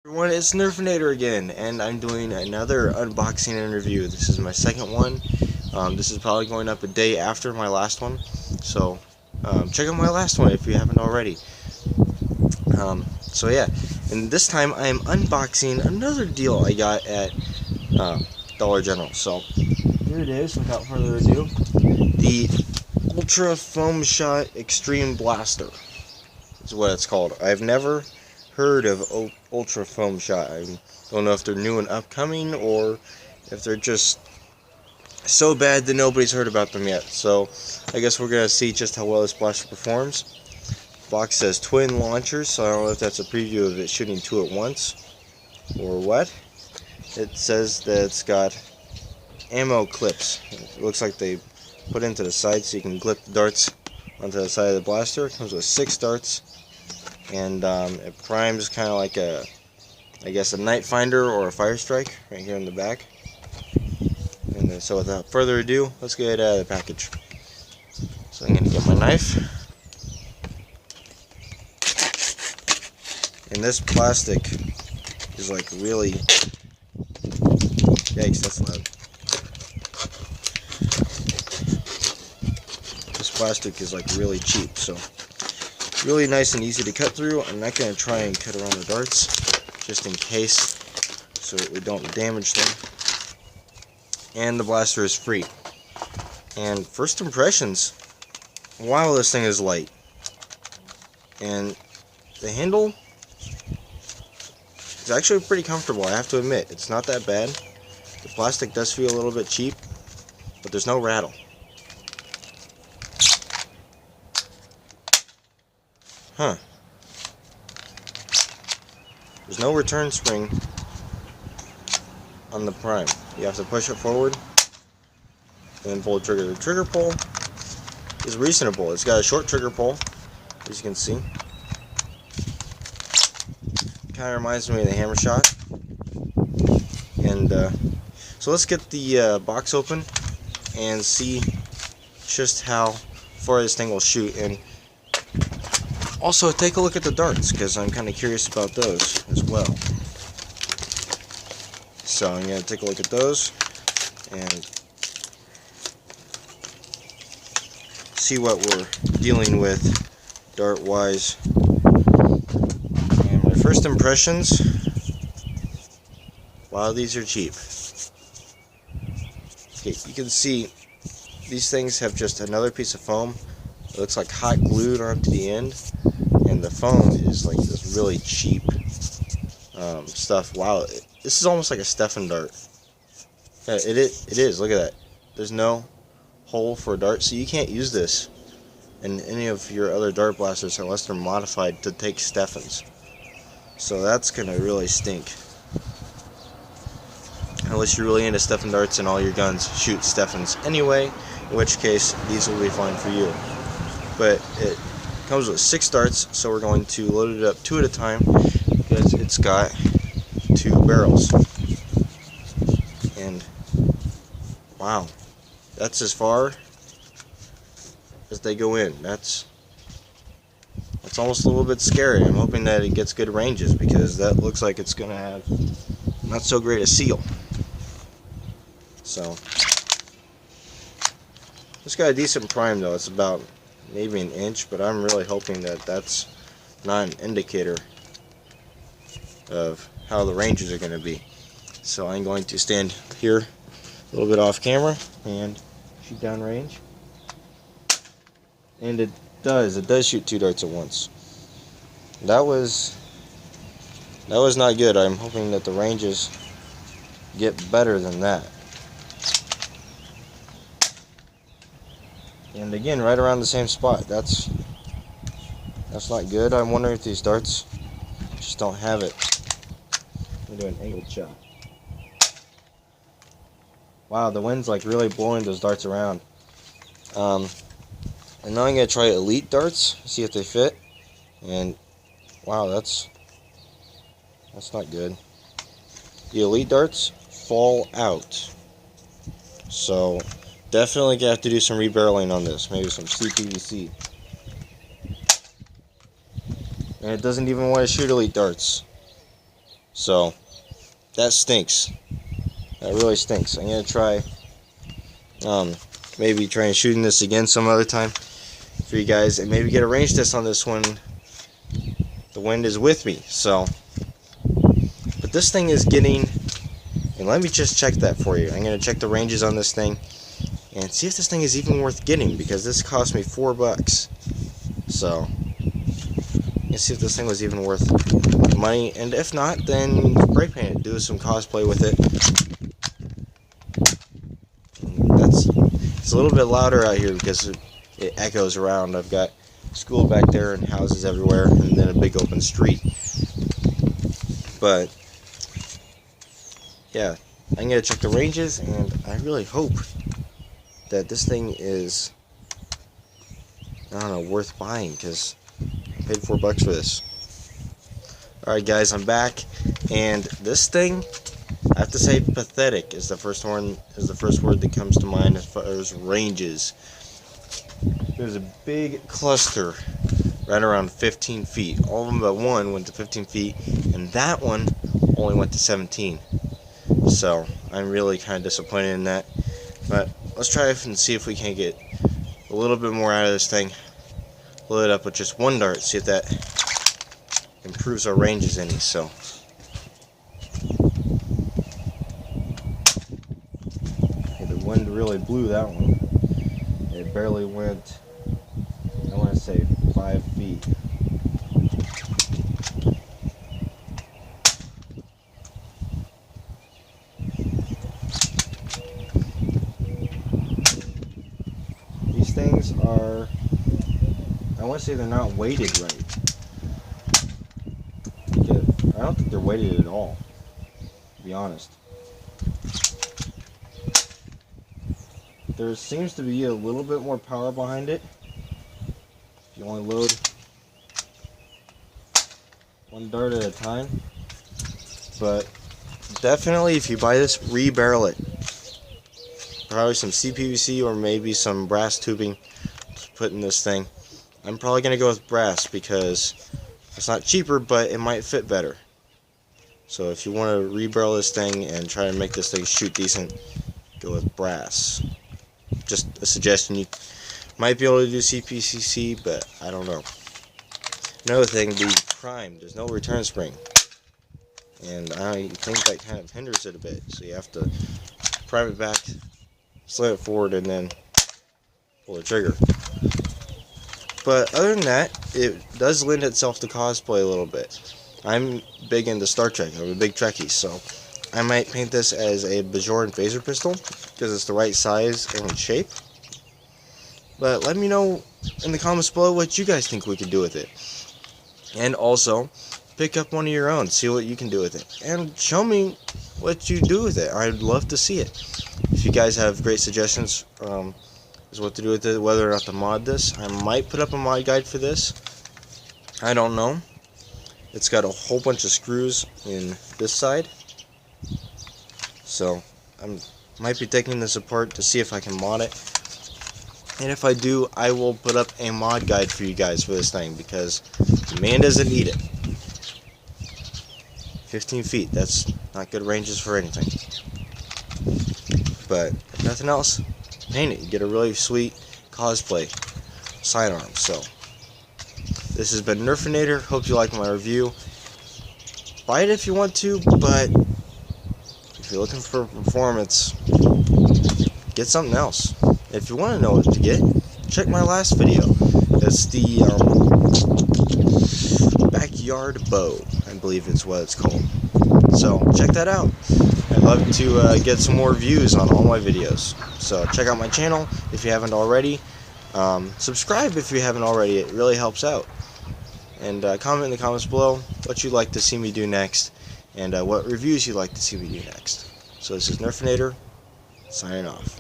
Everyone, it's Nerfinator again, and I'm doing another unboxing interview. This is my second one. This is probably going up a day after my last one, so check out my last one if you haven't already. So yeah, and this time I am unboxing another deal I got at Dollar General. So here it is, without further ado, the Ultra Foam Shot Extreme Blaster is what it's called. I've never heard of Ultra Foam Shot. I don't know if they're new and upcoming or if they're just so bad that nobody's heard about them yet. So I guess we're gonna see just how well this blaster performs. The box says twin launchers, so I don't know if that's a preview of it shooting two at once or what. It says that it's got ammo clips. It looks like they put into the side so you can clip the darts onto the side of the blaster. It comes with 6 darts. And it primes kind of like I guess a night finder or a fire strike right here in the back. And then, so without further ado, let's get it out of the package. So I'm going to get my knife. And this plastic is like really, yikes, that's loud. This plastic is like really cheap, so really nice and easy to cut through. I'm not going to try and cut around the darts, just in case, so that we don't damage them. And the blaster is free. And first impressions, wow, this thing is light. And the handle is actually pretty comfortable, I have to admit. It's not that bad. The plastic does feel a little bit cheap, but there's no rattle. Huh. There's no return spring on the prime. You have to push it forward and then pull the trigger. The trigger pull is reasonable. It's got a short trigger pull, as you can see. Kind of reminds me of the hammer shot. And so let's get the box open and see just how far this thing will shoot. And also, take a look at the darts, because I'm kind of curious about those as well. So I'm going to take a look at those and see what we're dealing with dart-wise. And my first impressions, wow, these are cheap. Okay, you can see these things have just another piece of foam. It looks like hot glued onto the end. And the foam is like this really cheap stuff. Wow, this is almost like a Stefan dart. Yeah, it is. Look at that. There's no hole for a dart, so you can't use this in any of your other dart blasters unless they're modified to take Stefans. So that's gonna really stink. Unless you're really into Stefan darts and all your guns shoot Stefans anyway, in which case these will be fine for you. But it comes with 6 darts, so we're going to load it up 2 at a time because it's got 2 barrels. And wow, that's as far as they go in. That's almost a little bit scary. I'm hoping that it gets good ranges, because that looks like it's gonna have not so great a seal. So it's got a decent prime though. It's about maybe an inch, but I'm really hoping that that's not an indicator of how the ranges are going to be. So I'm going to stand here a little bit off camera and shoot down range. And it does shoot 2 darts at once. That was not good. I'm hoping that the ranges get better than that. And again, right around the same spot. That's not good. I'm wondering if these darts just don't have it. I'm gonna do an angled shot. Wow, the wind's like really blowing those darts around. And now I'm gonna try elite darts, see if they fit. And wow, that's not good. The elite darts fall out. So definitely gonna have to do some rebarreling on this. Maybe some CPVC. And it doesn't even want to shoot elite darts. So that stinks. That really stinks. I'm gonna try maybe trying shooting this again some other time for you guys, and maybe get a range test on this when the wind is with me. So, but this thing is getting, and let me just check that for you. I'm gonna check the ranges on this thing and see if this thing is even worth getting, because this cost me $4. So let's see if this thing was even worth money, and if not, then spray paint it, do some cosplay with it. It's a little bit louder out here because it echoes around. I've got school back there and houses everywhere, and then a big open street. But yeah, I'm gonna check the ranges, and I really hope that this thing is, I don't know, worth buying, because I paid $4 for this. Alright guys, I'm back, and this thing, I have to say pathetic is the first word that comes to mind as far as ranges. There's a big cluster right around 15 feet. All of them but one went to 15 feet, and that one only went to 17. So I'm really kind of disappointed in that. But let's try and see if we can get a little bit more out of this thing. Load it up with just one dart, see if that improves our ranges any. So okay, the wind really blew that one. It barely went, I want to say 5 feet. These things are, I want to say they're not weighted right. I don't think they're weighted at all, to be honest. There seems to be a little bit more power behind it. You only load one dart at a time. But definitely, if you buy this, rebarrel it. Probably some CPVC or maybe some brass tubing to put in this thing. I'm probably going to go with brass because it's not cheaper, but it might fit better. So if you want to rebarrel this thing and try to make this thing shoot decent, go with brass. Just a suggestion. You might be able to do CPVC, but I don't know. Another thing, the prime, there's no return spring, and I think that kind of hinders it a bit. So you have to prime it back, slam it forward, and then pull the trigger. But other than that, it does lend itself to cosplay a little bit. I'm big into Star Trek. I'm a big Trekkie, so I might paint this as a Bajoran phaser pistol because it's the right size and shape. But let me know in the comments below what you guys think we could do with it. And also, pick up one of your own, see what you can do with it. And show me what you do with it. I'd love to see it. If you guys have great suggestions as what to do with it, whether or not to mod this, I might put up a mod guide for this. I don't know. It's got a whole bunch of screws in this side. So, I might be taking this apart to see if I can mod it. And if I do, I will put up a mod guide for you guys for this thing, because the man doesn't need it. 15 feet, that's not good ranges for anything. But if nothing else, paint it. You get a really sweet cosplay sidearm. So this has been Nerfinator. Hope you like my review. Buy it if you want to, but if you're looking for performance, get something else. If you want to know what to get, check my last video. It's the backyard bow, I believe is what it's called. So check that out. I'd love to get some more views on all my videos. So check out my channel if you haven't already. Subscribe if you haven't already. It really helps out. And comment in the comments below what you'd like to see me do next, and what reviews you'd like to see me do next. So this is Nerfinator, signing off.